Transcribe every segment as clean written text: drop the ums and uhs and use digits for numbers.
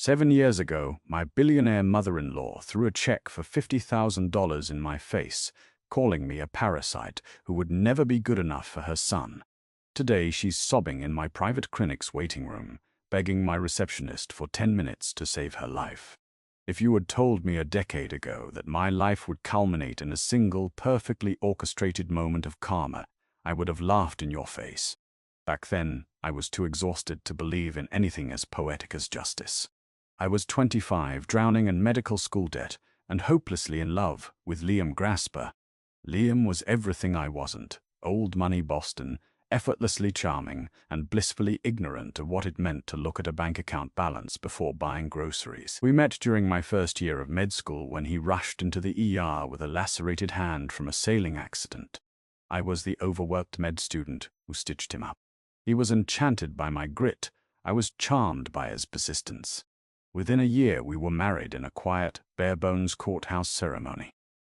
7 years ago, my billionaire mother-in-law threw a check for $50,000 in my face, calling me a parasite who would never be good enough for her son. Today, she's sobbing in my private clinic's waiting room, begging my receptionist for 10 minutes to save her life. If you had told me a decade ago that my life would culminate in a single, perfectly orchestrated moment of karma, I would have laughed in your face. Back then, I was too exhausted to believe in anything as poetic as justice. I was 25, drowning in medical school debt, and hopelessly in love with Liam Grasper. Liam was everything I wasn't: old money Boston, effortlessly charming, and blissfully ignorant of what it meant to look at a bank account balance before buying groceries. We met during my first year of med school when he rushed into the ER with a lacerated hand from a sailing accident. I was the overworked med student who stitched him up. He was enchanted by my grit. I was charmed by his persistence. Within a year, we were married in a quiet, bare-bones courthouse ceremony.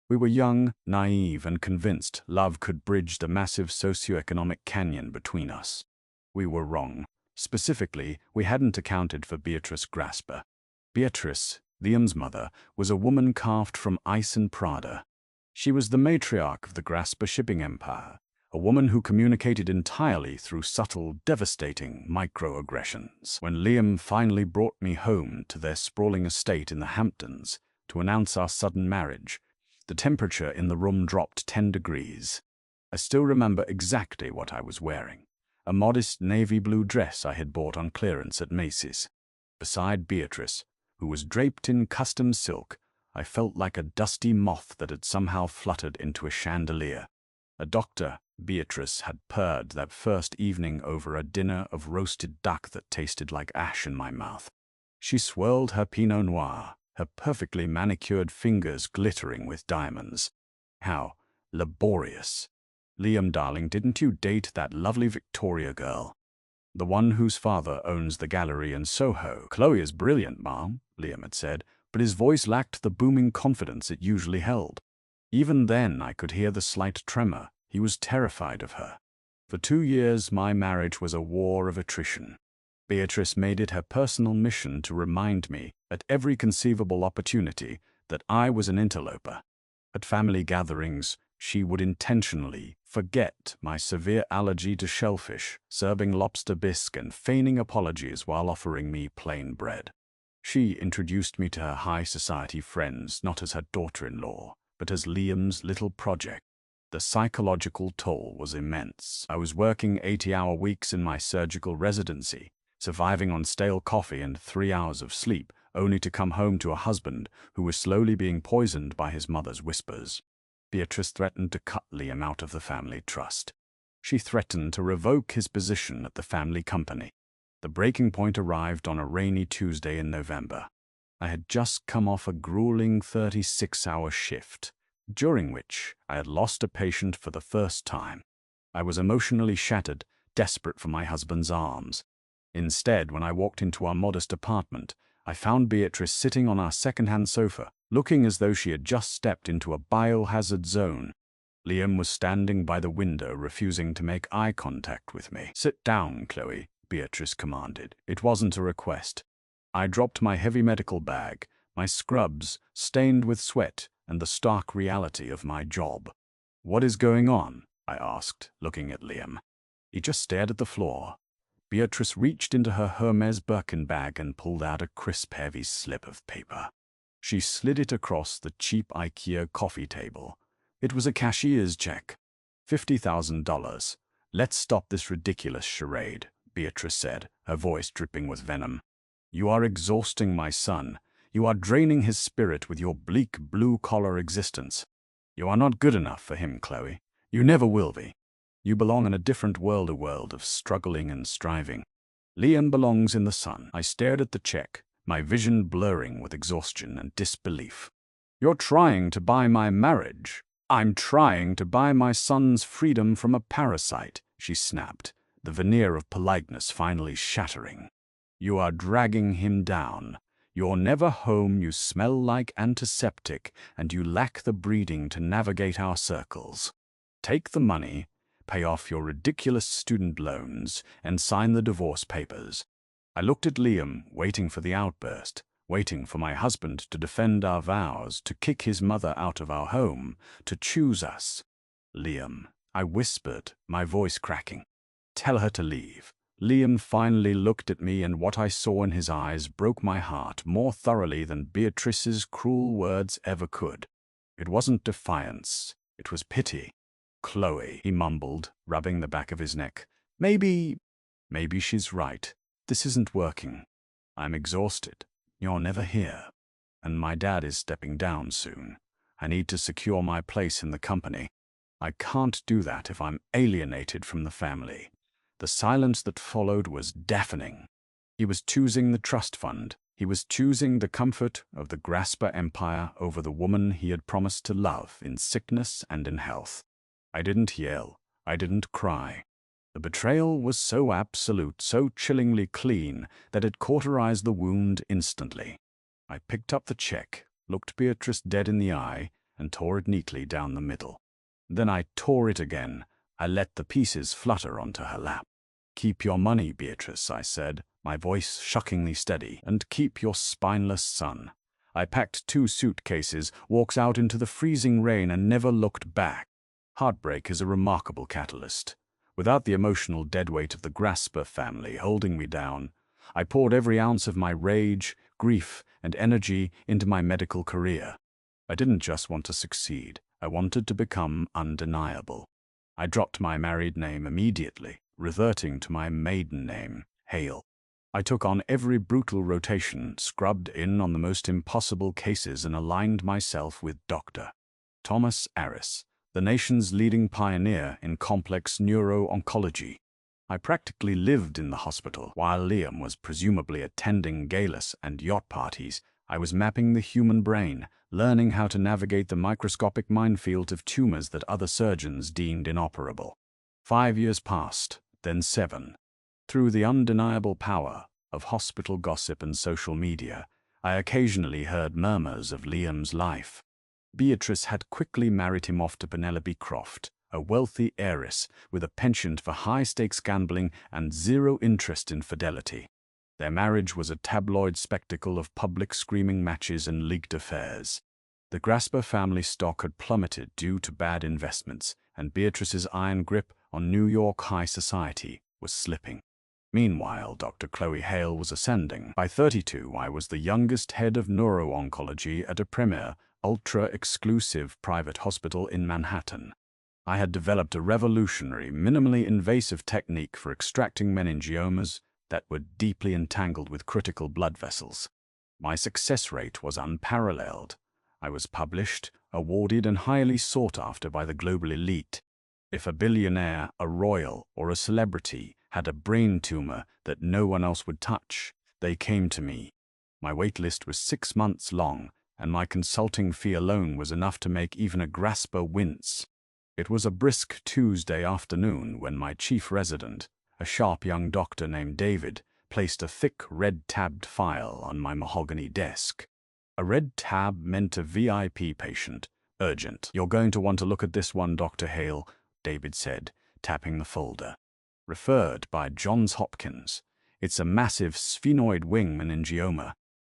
We were young, naive, and convinced love could bridge the massive socioeconomic canyon between us. We were wrong. Specifically, we hadn't accounted for Beatrice Grasper. Beatrice, Liam's mother, was a woman carved from ice and Prada. She was the matriarch of the Grasper shipping empire, a woman who communicated entirely through subtle, devastating microaggressions. When Liam finally brought me home to their sprawling estate in the Hamptons to announce our sudden marriage, the temperature in the room dropped 10 degrees. I still remember exactly what I was wearing: a modest navy blue dress I had bought on clearance at Macy's. Beside Beatrice, who was draped in custom silk, I felt like a dusty moth that had somehow fluttered into a chandelier. A doctor, Beatrice, had purred that first evening over a dinner of roasted duck that tasted like ash in my mouth. She swirled her Pinot Noir, her perfectly manicured fingers glittering with diamonds. How laborious. Liam, darling, didn't you date that lovely Victoria girl? The one whose father owns the gallery in Soho. Chloe is brilliant, Mom, Liam had said, but his voice lacked the booming confidence it usually held. Even then, I could hear the slight tremor. He was terrified of her. For 2 years, my marriage was a war of attrition. Beatrice made it her personal mission to remind me, at every conceivable opportunity, that I was an interloper. At family gatherings, she would intentionally forget my severe allergy to shellfish, serving lobster bisque and feigning apologies while offering me plain bread. She introduced me to her high society friends not as her daughter-in-law, but as Liam's little project. The psychological toll was immense. I was working 80-hour weeks in my surgical residency, surviving on stale coffee and 3 hours of sleep, only to come home to a husband who was slowly being poisoned by his mother's whispers. Beatrice threatened to cut Liam out of the family trust. She threatened to revoke his position at the family company. The breaking point arrived on a rainy Tuesday in November. I had just come off a grueling 36-hour shift, during which I had lost a patient for the first time. I was emotionally shattered, desperate for my husband's arms. Instead, when I walked into our modest apartment, I found Beatrice sitting on our second-hand sofa, looking as though she had just stepped into a biohazard zone. Liam was standing by the window, refusing to make eye contact with me. "Sit down, Chloe," Beatrice commanded. It wasn't a request. I dropped my heavy medical bag, my scrubs stained with sweat, and the stark reality of my job. "What is going on?" I asked, looking at Liam. He just stared at the floor. Beatrice reached into her Hermes Birkin bag and pulled out a crisp, heavy slip of paper. She slid it across the cheap IKEA coffee table. It was a cashier's check. $50,000. "Let's stop this ridiculous charade," Beatrice said, her voice dripping with venom. "You are exhausting my son. You are draining his spirit with your bleak, blue-collar existence. You are not good enough for him, Chloe. You never will be. You belong in a different world, a world of struggling and striving. Liam belongs in the sun." I stared at the check, my vision blurring with exhaustion and disbelief. "You're trying to buy my marriage." "I'm trying to buy my son's freedom from a parasite," she snapped, the veneer of politeness finally shattering. "You are dragging him down. You're never home, you smell like antiseptic, and you lack the breeding to navigate our circles. Take the money, pay off your ridiculous student loans, and sign the divorce papers. I looked at Liam, waiting for the outburst, waiting for my husband to defend our vows, to kick his mother out of our home, to choose us. Liam, I whispered, my voice cracking. Tell her to leave. Liam finally looked at me, and what I saw in his eyes broke my heart more thoroughly than Beatrice's cruel words ever could. It wasn't defiance, it was pity. Chloe, he mumbled, rubbing the back of his neck. Maybe she's right. This isn't working. I'm exhausted. You're never here. And my dad is stepping down soon. I need to secure my place in the company. I can't do that if I'm alienated from the family. The silence that followed was deafening. He was choosing the trust fund. He was choosing the comfort of the Grasper empire over the woman he had promised to love in sickness and in health. I didn't yell. I didn't cry. The betrayal was so absolute, so chillingly clean, that it cauterized the wound instantly. I picked up the check, looked Beatrice dead in the eye, and tore it neatly down the middle. Then I tore it again. I let the pieces flutter onto her lap. Keep your money, Beatrice, I said, my voice shockingly steady, and keep your spineless son. I packed 2 suitcases, walked out into the freezing rain, and never looked back. Heartbreak is a remarkable catalyst. Without the emotional deadweight of the Grasper family holding me down, I poured every ounce of my rage, grief, and energy into my medical career. I didn't just want to succeed. I wanted to become undeniable. I dropped my married name immediately, reverting to my maiden name, Hale. I took on every brutal rotation, scrubbed in on the most impossible cases, and aligned myself with Dr. Thomas Aris, the nation's leading pioneer in complex neuro-oncology. I practically lived in the hospital. While Liam was presumably attending galas and yacht parties, I was mapping the human brain, learning how to navigate the microscopic minefield of tumors that other surgeons deemed inoperable. 5 years passed, then 7. Through the undeniable power of hospital gossip and social media, I occasionally heard murmurs of Liam's life. Beatrice had quickly married him off to Penelope Croft, a wealthy heiress with a penchant for high-stakes gambling and zero interest in fidelity. Their marriage was a tabloid spectacle of public screaming matches and leaked affairs. The Grasper family stock had plummeted due to bad investments, and Beatrice's iron grip on New York high society was slipping. Meanwhile, Dr. Chloe Hale was ascending. By 32, I was the youngest head of neuro-oncology at a premier, ultra-exclusive private hospital in Manhattan. I had developed a revolutionary, minimally invasive technique for extracting meningiomas that were deeply entangled with critical blood vessels. My success rate was unparalleled. I was published, awarded, and highly sought after by the global elite. If a billionaire, a royal, or a celebrity had a brain tumor that no one else would touch, they came to me. My wait list was 6 months long, and my consulting fee alone was enough to make even a Grasper wince. It was a brisk Tuesday afternoon when my chief resident, a sharp young doctor named David, placed a thick red-tabbed file on my mahogany desk. A red tab meant a VIP patient. Urgent. You're going to want to look at this one, Dr. Hale, David said, tapping the folder. Referred by Johns Hopkins. It's a massive sphenoid wing meningioma.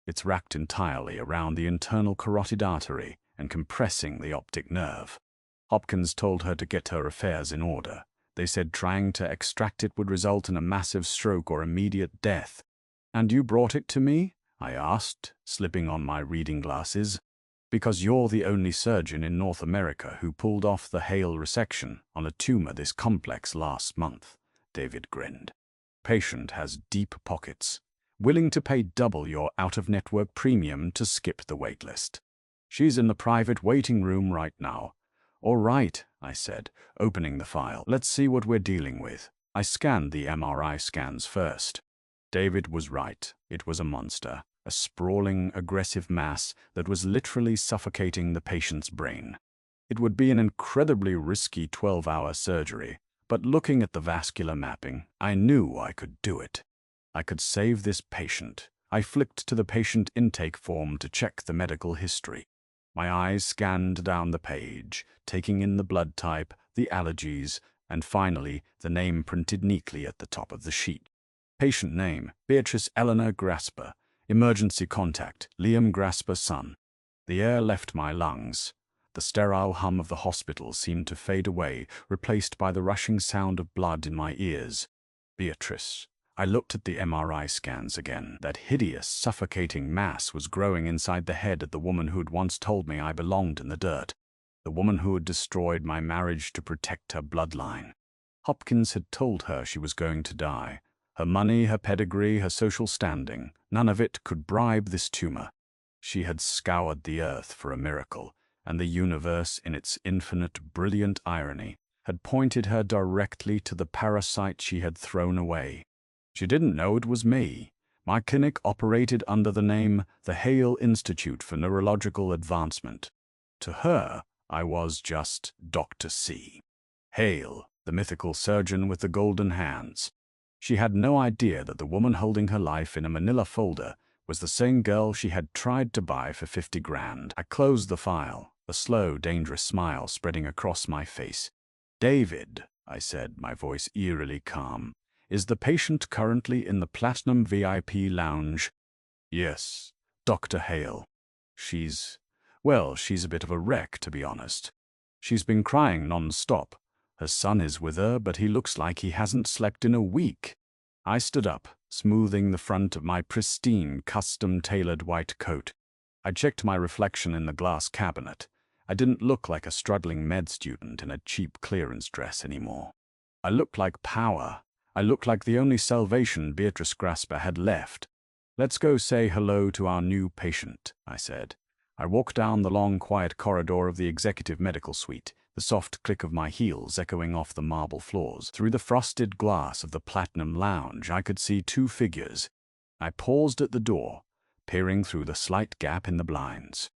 It's wrapped entirely around the internal carotid artery and compressing the optic nerve. Hopkins told her to get her affairs in order. They said trying to extract it would result in a massive stroke or immediate death. And you brought it to me? I asked, slipping on my reading glasses. Because you're the only surgeon in North America who pulled off the Hale resection on a tumor this complex last month, David grinned. Patient has deep pockets, willing to pay double your out-of-network premium to skip the waitlist. She's in the private waiting room right now. All right, I said, opening the file. Let's see what we're dealing with. I scanned the MRI scans first. David was right. It was a monster, a sprawling, aggressive mass that was literally suffocating the patient's brain. It would be an incredibly risky 12-hour surgery, but looking at the vascular mapping, I knew I could do it. I could save this patient. I flicked to the patient intake form to check the medical history. My eyes scanned down the page, taking in the blood type, the allergies, and finally the name printed neatly at the top of the sheet. Patient name, Beatrice Eleanor Grasper. Emergency contact, Liam Grasper, son. The air left my lungs. The sterile hum of the hospital seemed to fade away, replaced by the rushing sound of blood in my ears. Beatrice. I looked at the MRI scans again. That hideous, suffocating mass was growing inside the head of the woman who had once told me I belonged in the dirt. The woman who had destroyed my marriage to protect her bloodline. Hopkins had told her she was going to die. Her money, her pedigree, her social standing, none of it could bribe this tumor. She had scoured the earth for a miracle, and the universe, in its infinite, brilliant irony, had pointed her directly to the parasite she had thrown away. She didn't know it was me. My clinic operated under the name the Hale Institute for Neurological Advancement. To her, I was just Dr. C. Hale, the mythical surgeon with the golden hands. She had no idea that the woman holding her life in a manila folder was the same girl she had tried to buy for 50 grand. I closed the file, a slow, dangerous smile spreading across my face. "David," I said, my voice eerily calm, "is the patient currently in the Platinum VIP lounge?" "Yes, Dr. Hale. She's a bit of a wreck, to be honest. She's been crying non-stop. Her son is with her, but he looks like he hasn't slept in a week." I stood up, smoothing the front of my pristine, custom-tailored white coat. I checked my reflection in the glass cabinet. I didn't look like a struggling med student in a cheap clearance dress anymore. I looked like power. I looked like the only salvation Beatrice Grasper had left. "Let's go say hello to our new patient," I said. I walked down the long, quiet corridor of the executive medical suite, the soft click of my heels echoing off the marble floors. Through the frosted glass of the Platinum Lounge, I could see two figures. I paused at the door, peering through the slight gap in the blinds.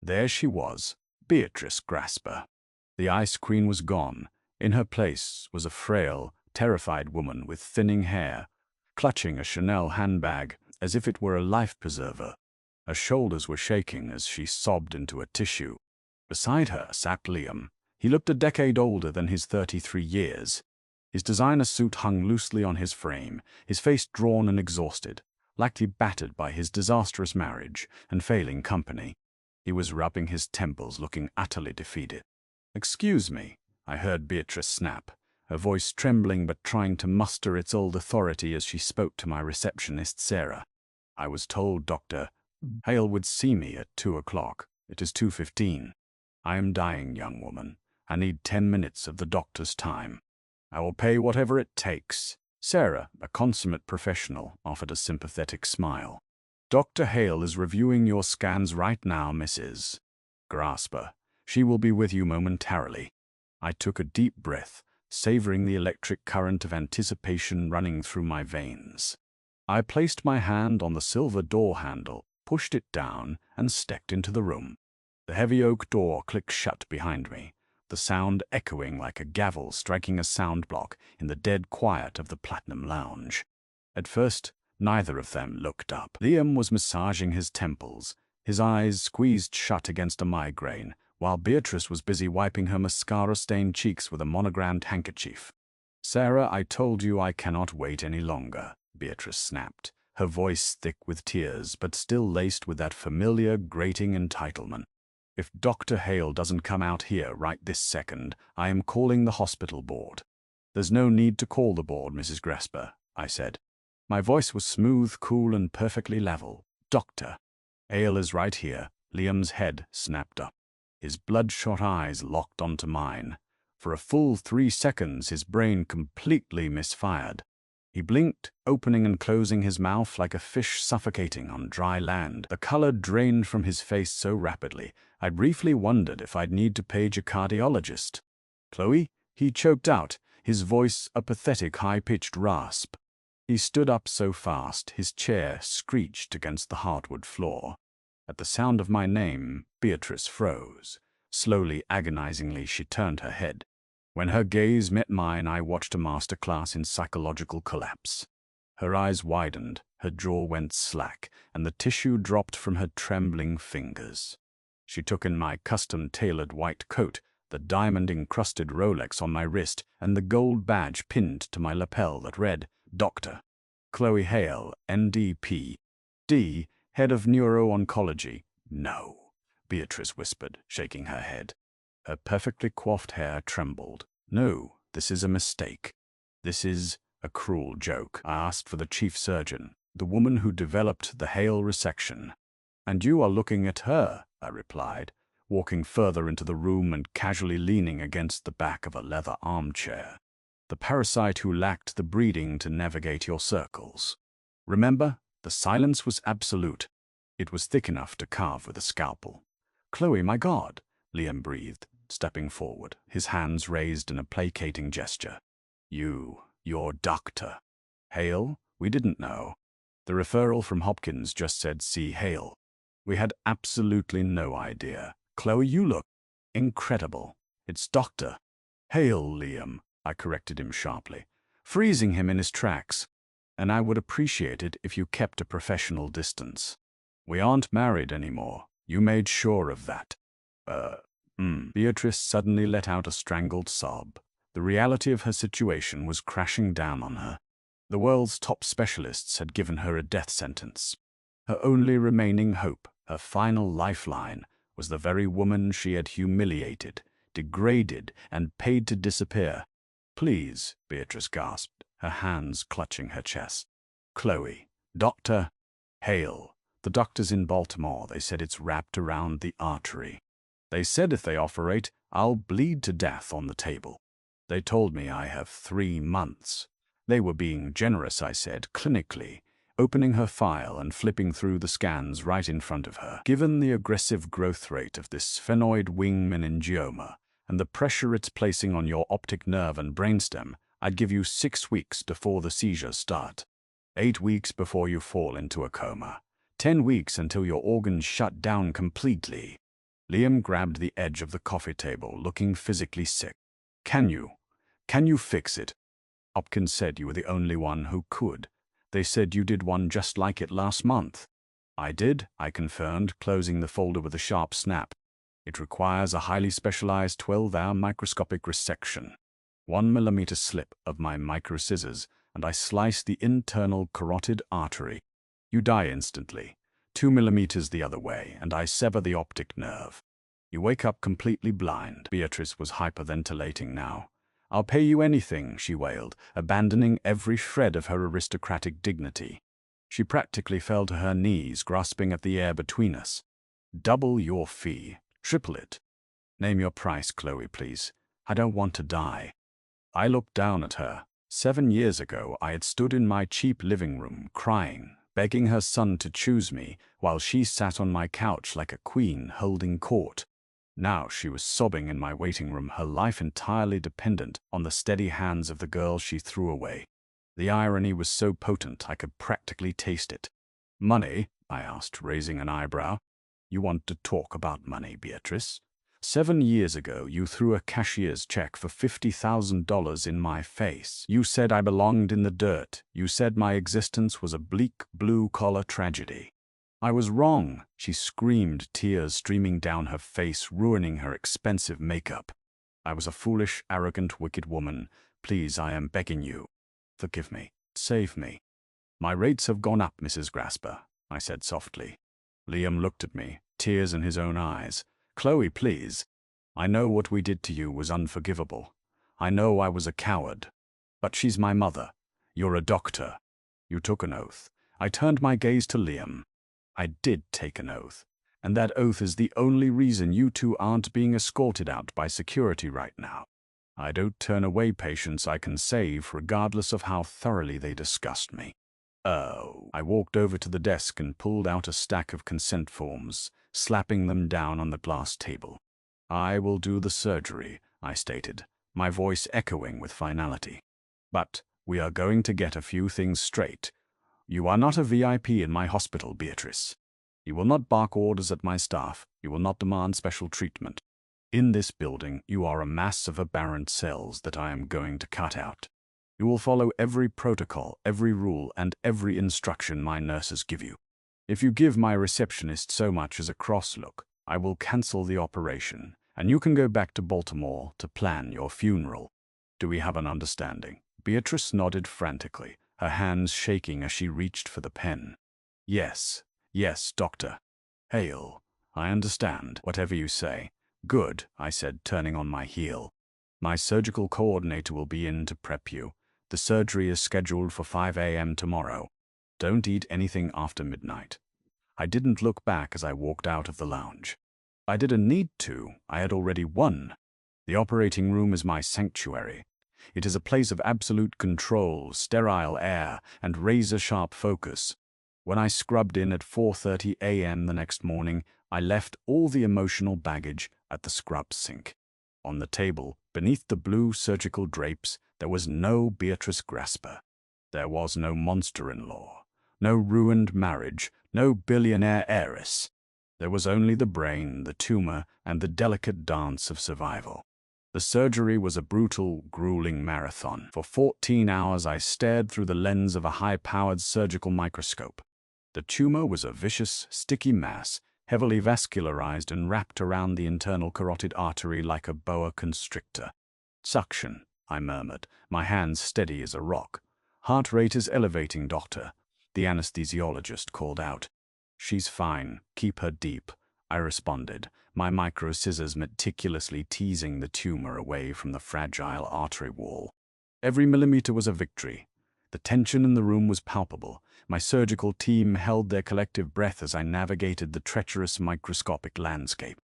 There she was, Beatrice Grasper. The Ice Queen was gone. In her place was a frail, terrified woman with thinning hair, clutching a Chanel handbag as if it were a life preserver. Her shoulders were shaking as she sobbed into a tissue. Beside her sat Liam. He looked a decade older than his 33 years. His designer suit hung loosely on his frame, his face drawn and exhausted, likely battered by his disastrous marriage and failing company. He was rubbing his temples, looking utterly defeated. "Excuse me," I heard Beatrice snap, her voice trembling but trying to muster its old authority as she spoke to my receptionist, Sarah. "I was told Dr. Hale would see me at 2 o'clock. It is 2:15. I am dying, young woman. I need 10 minutes of the doctor's time." "I will pay whatever it takes." Sarah, a consummate professional, offered a sympathetic smile. "Dr. Hale is reviewing your scans right now, Mrs. Grasper. She will be with you momentarily." I took a deep breath, savoring the electric current of anticipation running through my veins. I placed my hand on the silver door handle, pushed it down, and stepped into the room. The heavy oak door clicked shut behind me, the sound echoing like a gavel striking a sound block in the dead quiet of the Platinum Lounge. At first, neither of them looked up. Liam was massaging his temples, his eyes squeezed shut against a migraine, while Beatrice was busy wiping her mascara-stained cheeks with a monogrammed handkerchief. "Sarah, I told you I cannot wait any longer," Beatrice snapped, her voice thick with tears but still laced with that familiar, grating entitlement. "If Dr. Hale doesn't come out here right this second, I am calling the hospital board." "There's no need to call the board, Mrs. Grasper," I said. My voice was smooth, cool, and perfectly level. "Dr. Hale is right here." Liam's head snapped up. His bloodshot eyes locked onto mine. For a full 3 seconds, his brain completely misfired. He blinked, opening and closing his mouth like a fish suffocating on dry land. The color drained from his face so rapidly, I briefly wondered if I'd need to page a cardiologist. "Chloe?" he choked out, his voice a pathetic high-pitched rasp. He stood up so fast, his chair screeched against the hardwood floor. At the sound of my name, Beatrice froze. Slowly, agonizingly, she turned her head. When her gaze met mine, I watched a masterclass in psychological collapse. Her eyes widened, her jaw went slack, and the tissue dropped from her trembling fingers. She took in my custom-tailored white coat, the diamond-encrusted Rolex on my wrist, and the gold badge pinned to my lapel that read, "Doctor." Chloe Hale, NDP. D. Head of Neuro-Oncology. No, Beatrice whispered, shaking her head. Her perfectly coiffed hair trembled. No, this is a mistake. This is a cruel joke. I asked for the chief surgeon, the woman who developed the Hale resection. And you are looking at her, I replied, walking further into the room and casually leaning against the back of a leather armchair. The parasite who lacked the breeding to navigate your circles. Remember, the silence was absolute. It was thick enough to carve with a scalpel. Chloe, my God, Liam breathed, stepping forward, his hands raised in a placating gesture. Your doctor. Hale? We didn't know. The referral from Hopkins just said see Hale. We had absolutely no idea. Chloe, you look incredible. It's Dr. Hale, Liam, I corrected him sharply, freezing him in his tracks. And I would appreciate it if you kept a professional distance. We aren't married anymore. You made sure of that. Beatrice suddenly let out a strangled sob. The reality of her situation was crashing down on her. The world's top specialists had given her a death sentence. Her only remaining hope, her final lifeline, was the very woman she had humiliated, degraded, and paid to disappear. Please, Beatrice gasped, her hands clutching her chest. Chloe, Dr. Hale. The doctors in Baltimore, they said it's wrapped around the artery. They said if they operate, I'll bleed to death on the table. They told me I have 3 months. They were being generous, I said, clinically, opening her file and flipping through the scans right in front of her. Given the aggressive growth rate of this sphenoid wing meningioma and the pressure it's placing on your optic nerve and brainstem, I'd give you 6 weeks before the seizures start, 8 weeks before you fall into a coma, 10 weeks until your organs shut down completely. Liam grabbed the edge of the coffee table, looking physically sick. Can you fix it? Hopkins said you were the only one who could. They said you did one just like it last month. I did, I confirmed, closing the folder with a sharp snap. It requires a highly specialized 12-hour microscopic resection. 1 millimeter slip of my micro scissors, and I slice the internal carotid artery. You die instantly. 2 millimeters the other way, and I sever the optic nerve. You wake up completely blind. Beatrice was hyperventilating now. I'll pay you anything, she wailed, abandoning every shred of her aristocratic dignity. She practically fell to her knees, grasping at the air between us. Double your fee. Triple it. Name your price, Chloe, please. I don't want to die. I looked down at her. 7 years ago, I had stood in my cheap living room, crying, begging her son to choose me, while she sat on my couch like a queen holding court. Now she was sobbing in my waiting room, her life entirely dependent on the steady hands of the girl she threw away. The irony was so potent I could practically taste it. Money? I asked, raising an eyebrow. You want to talk about money, Beatrice? 7 years ago, you threw a cashier's check for $50,000 in my face. You said I belonged in the dirt. You said my existence was a bleak, blue-collar tragedy. I was wrong, she screamed, tears streaming down her face, ruining her expensive makeup. I was a foolish, arrogant, wicked woman. Please, I am begging you. Forgive me. Save me. My rates have gone up, Mrs. Grasper, I said softly. Liam looked at me, tears in his own eyes. Chloe, please. I know what we did to you was unforgivable. I know I was a coward. But she's my mother. You're a doctor. You took an oath. I turned my gaze to Liam. I did take an oath, and that oath is the only reason you two aren't being escorted out by security right now. I don't turn away patients I can save, regardless of how thoroughly they disgust me. Oh. I walked over to the desk and pulled out a stack of consent forms, slapping them down on the glass table. I will do the surgery, I stated, my voice echoing with finality. But we are going to get a few things straight. You are not a VIP in my hospital, Beatrice. You will not bark orders at my staff. You will not demand special treatment. In this building, you are a mass of aberrant cells that I am going to cut out. You will follow every protocol, every rule, and every instruction my nurses give you. If you give my receptionist so much as a cross look, I will cancel the operation, and you can go back to Baltimore to plan your funeral. Do we have an understanding? Beatrice nodded frantically. her hands shaking as she reached for the pen. Yes, yes, doctor. Hale, I understand, whatever you say. Good, I said, turning on my heel. My surgical coordinator will be in to prep you. The surgery is scheduled for 5 a.m. tomorrow. Don't eat anything after midnight. I didn't look back as I walked out of the lounge. I didn't need to. I had already won. The operating room is my sanctuary. It is a place of absolute control, sterile air, and razor-sharp focus. When I scrubbed in at 4:30 a.m. the next morning, I left all the emotional baggage at the scrub sink. On the table, beneath the blue surgical drapes, there was no Beatrice Grasper. There was no monster-in-law, no ruined marriage, no billionaire heiress. There was only the brain, the tumor, and the delicate dance of survival. The surgery was a brutal, grueling marathon. For 14 hours I stared through the lens of a high-powered surgical microscope. The tumor was a vicious, sticky mass, heavily vascularized and wrapped around the internal carotid artery like a boa constrictor. Suction, I murmured, my hands steady as a rock. Heart rate is elevating, doctor, the anesthesiologist called out. She's fine, keep her deep, I responded, my micro-scissors meticulously teasing the tumor away from the fragile artery wall. Every millimeter was a victory. The tension in the room was palpable. My surgical team held their collective breath as I navigated the treacherous microscopic landscape.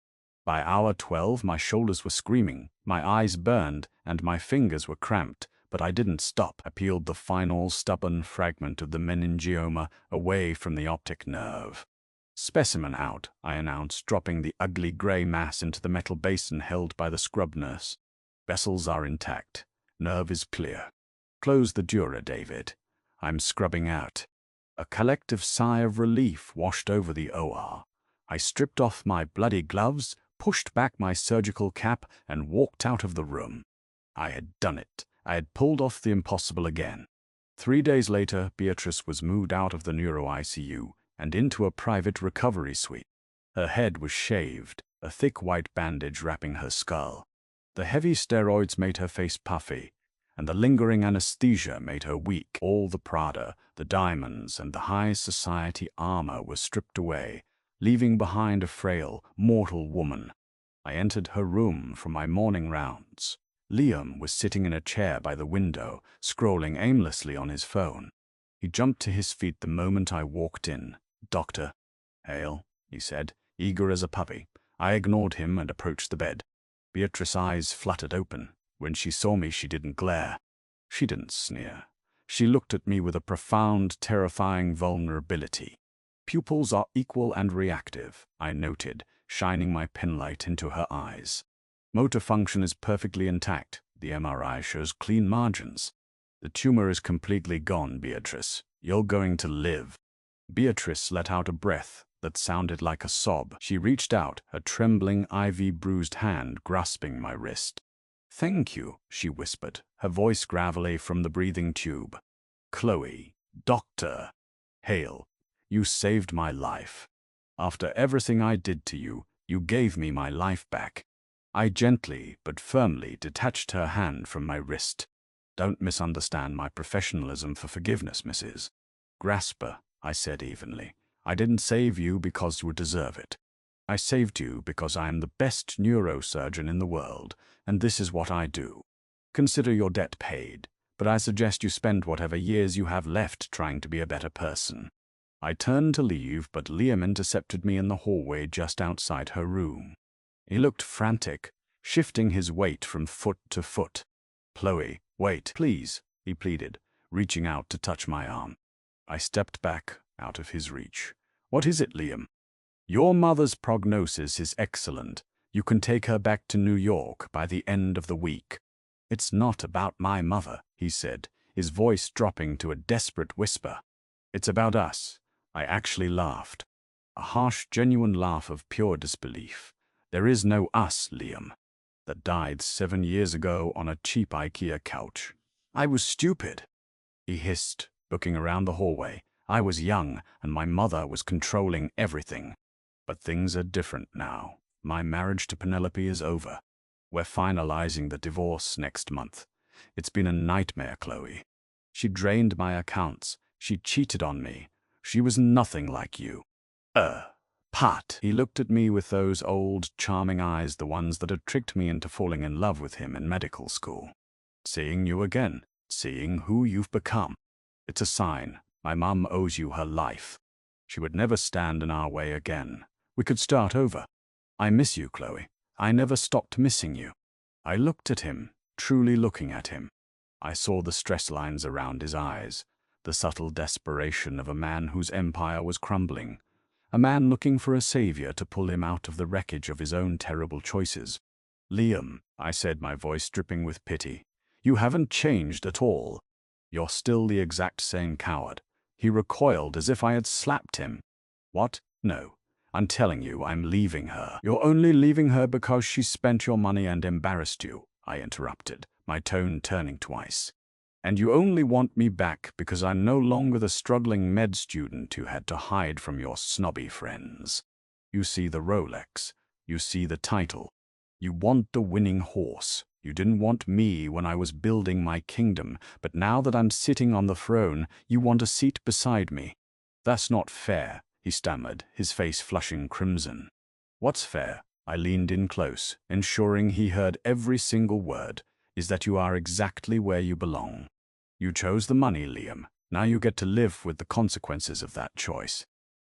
By hour 12, my shoulders were screaming, my eyes burned, and my fingers were cramped, but I didn't stop. I peeled the final, stubborn fragment of the meningioma away from the optic nerve. Specimen out, I announced, dropping the ugly gray mass into the metal basin held by the scrub nurse. Vessels are intact. Nerve is clear. Close the dura, David. I'm scrubbing out. A collective sigh of relief washed over the OR. I stripped off my bloody gloves, pushed back my surgical cap, and walked out of the room. I had done it. I had pulled off the impossible again. 3 days later, Beatrice was moved out of the neuro-ICU and into a private recovery suite. Her head was shaved, a thick white bandage wrapping her skull. The heavy steroids made her face puffy, and the lingering anesthesia made her weak. All the Prada, the diamonds, and the high society armor were stripped away, leaving behind a frail, mortal woman. I entered her room from my morning rounds. Liam was sitting in a chair by the window, scrolling aimlessly on his phone. He jumped to his feet the moment I walked in. "Doctor." "Hale," he said, eager as a puppy. I ignored him and approached the bed. Beatrice's eyes fluttered open. When she saw me, she didn't glare. She didn't sneer. She looked at me with a profound, terrifying vulnerability. Pupils are equal and reactive, I noted, shining my penlight into her eyes. Motor function is perfectly intact. The MRI shows clean margins. The tumor is completely gone, Beatrice. You're going to live. Beatrice let out a breath that sounded like a sob. She reached out, her trembling, ivy-bruised hand grasping my wrist. "Thank you," she whispered, her voice gravelly from the breathing tube. "Chloe, Doctor Hale, you saved my life. After everything I did to you, you gave me my life back." I gently but firmly detached her hand from my wrist. "Don't misunderstand my professionalism for forgiveness, Mrs. Grasper," I said evenly. "I didn't save you because you deserve it. I saved you because I am the best neurosurgeon in the world, and this is what I do. Consider your debt paid, but I suggest you spend whatever years you have left trying to be a better person." I turned to leave, but Liam intercepted me in the hallway just outside her room. He looked frantic, shifting his weight from foot to foot. "Chloe, wait, please," he pleaded, reaching out to touch my arm. I stepped back, out of his reach. "What is it, Liam?" "Your mother's prognosis is excellent. You can take her back to New York by the end of the week." "It's not about my mother," he said, his voice dropping to a desperate whisper. "It's about us." I actually laughed. A harsh, genuine laugh of pure disbelief. "There is no us, Liam. That died 7 years ago on a cheap IKEA couch." "I was stupid," he hissed, looking around the hallway. "I was young, and my mother was controlling everything. But things are different now. My marriage to Penelope is over. We're finalizing the divorce next month. It's been a nightmare, Chloe. She drained my accounts. She cheated on me. She was nothing like you. Pat. He looked at me with those old, charming eyes, the ones that had tricked me into falling in love with him in medical school. Seeing you again, seeing who you've become. It's a sign. My mum owes you her life. She would never stand in our way again. We could start over. I miss you, Chloe. I never stopped missing you. I looked at him, truly looking at him. I saw the stress lines around his eyes, the subtle desperation of a man whose empire was crumbling, a man looking for a savior to pull him out of the wreckage of his own terrible choices. Liam, I said, my voice dripping with pity, you haven't changed at all. You're still the exact same coward. He recoiled as if I had slapped him. What? No. I'm telling you, I'm leaving her. You're only leaving her because she spent your money and embarrassed you, I interrupted, my tone turning to ice. And you only want me back because I'm no longer the struggling med student who had to hide from your snobby friends. You see the Rolex. You see the title. You want the winning horse. You didn't want me when I was building my kingdom, but now that I'm sitting on the throne, you want a seat beside me. That's not fair, he stammered, his face flushing crimson. What's fair? I leaned in close, ensuring he heard every single word, is that you are exactly where you belong. You chose the money, Liam. Now you get to live with the consequences of that choice.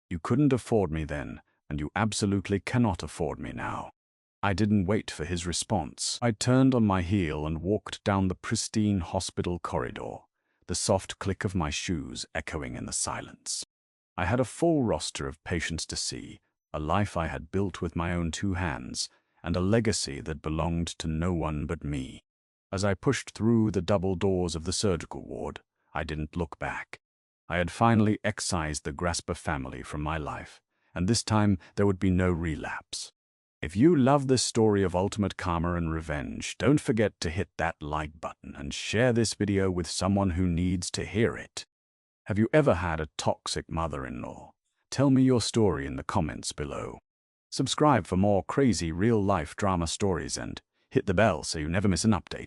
You couldn't afford me then, and you absolutely cannot afford me now. I didn't wait for his response. I turned on my heel and walked down the pristine hospital corridor, the soft click of my shoes echoing in the silence. I had a full roster of patients to see, a life I had built with my own 2 hands, and a legacy that belonged to no one but me. As I pushed through the double doors of the surgical ward, I didn't look back. I had finally excised the Grasper family from my life, and this time there would be no relapse. If you love this story of ultimate karma and revenge, don't forget to hit that like button and share this video with someone who needs to hear it. Have you ever had a toxic mother-in-law? Tell me your story in the comments below. Subscribe for more crazy real-life drama stories and hit the bell so you never miss an update.